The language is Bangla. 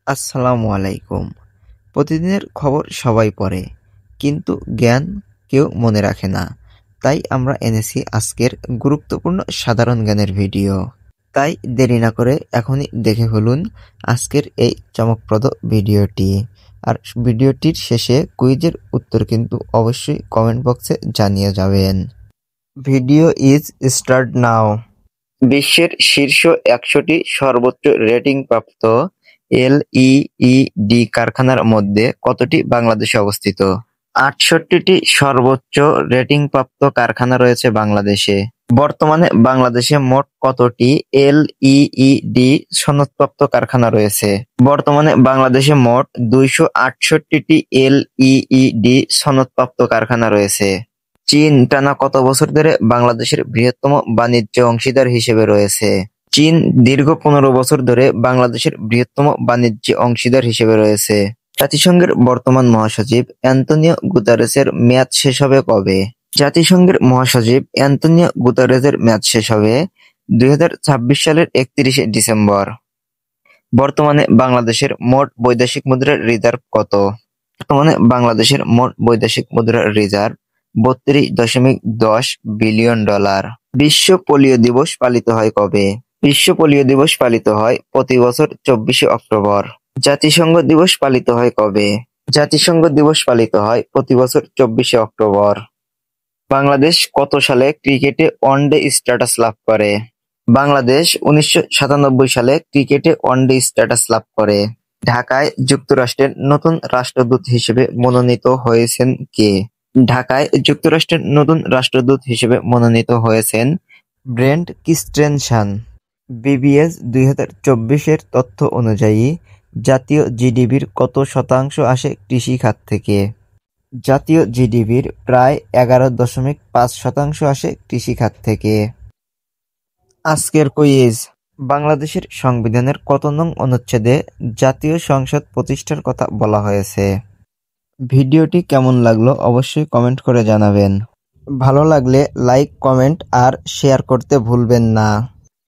আসসালামু আলাইকুম। প্রতিদিনের খবর সবাই পড়ে, কিন্তু জ্ঞান কেউ মনে রাখে না। তাই আমরা এনেছি আজকের গুরুত্বপূর্ণ সাধারণ জ্ঞানের ভিডিও। তাই দেরি না করে এখনই দেখে ফেলুন আজকের এই চমকপ্রদ ভিডিওটি। আর ভিডিওটির শেষে কুইজের উত্তর কিন্তু অবশ্যই কমেন্ট বক্সে জানিয়ে যাবেন। Video is start now. বিশ্বের শীর্ষ ১০০টি সর্বোচ্চ রেটিং প্রাপ্ত এলইডি কারখানার মধ্যে কতটি বাংলাদেশে অবস্থিত? ৬৮টি সর্বোচ্চ রেটিংপ্রাপ্ত কারখানা রয়েছে বাংলাদেশে। বর্তমানে বাংলাদেশে মোট কতটি এলইডি সনদপ্রাপ্ত কারখানা রয়েছে? বর্তমানে বাংলাদেশে মোট ২৬৮টি এলইডি সনদপ্রাপ্ত কারখানা রয়েছে। চীন টানা কত বছর ধরে বাংলাদেশের বৃহত্তম বাণিজ্য অংশীদার হিসেবে রয়েছে? চীন দীর্ঘ ১৫ বছর ধরে বাংলাদেশের বৃহত্তম বাণিজ্য অংশীদার হিসেবে রয়েছে। জাতিসংঘের বর্তমান মহাসচিব অ্যান্তোনিও গুতেরেসের মেয়াদ শেষ হবে কবে? জাতিসংঘের মহাসচিব অ্যান্তোনিও গুতেরেসের মেয়াদ শেষ হবে ২০২৬ সালের ৩১শে ডিসেম্বর। বর্তমানে বাংলাদেশের মোট বৈদেশিক মুদ্রার রিজার্ভ কত? বর্তমানে বাংলাদেশের মোট বৈদেশিক মুদ্রার রিজার্ভ $৩২.১০ বিলিয়ন। বিশ্ব পোলিও দিবস পালিত হয় কবে? বিশ্ব পোলিও দিবস পালিত হয় প্রতি বছর ২৪শে অক্টোবর। জাতিসংঘ দিবস পালিত হয় কবে? জাতিসংঘ দিবস পালিত হয় প্রতি বছর ২৪শে অক্টোবর। বাংলাদেশ কত সালে ক্রিকেটে ওয়ানডে স্ট্যাটাস লাভ করে? বাংলাদেশ ১৯৯৭ সালে ক্রিকেটে ওয়ানডে স্ট্যাটাস লাভ করে। ঢাকায় যুক্তরাষ্ট্রের নতুন রাষ্ট্রদূত হিসেবে মনোনীত হয়েছেন কে? ঢাকায় যুক্তরাষ্ট্রের নতুন রাষ্ট্রদূত হিসেবে মনোনীত হয়েছেন ব্রেন্ট ক্রিস্টেনসেন। বিবিএস ২০২৪-এর তথ্য অনুযায়ী জাতীয় জিডিপির কত শতাংশ আসে কৃষি খাত থেকে? জাতীয় জিডিপির প্রায় ১১.৫% আসে কৃষি খাত থেকে। আজকের কুইজ: বাংলাদেশের সংবিধানের কত নং অনুচ্ছেদে জাতীয় সংসদ প্রতিষ্ঠার কথা বলা হয়েছে? ভিডিওটি কেমন লাগলো অবশ্যই কমেন্ট করে জানাবেন। ভালো লাগলে লাইক, কমেন্ট আর শেয়ার করতে ভুলবেন না।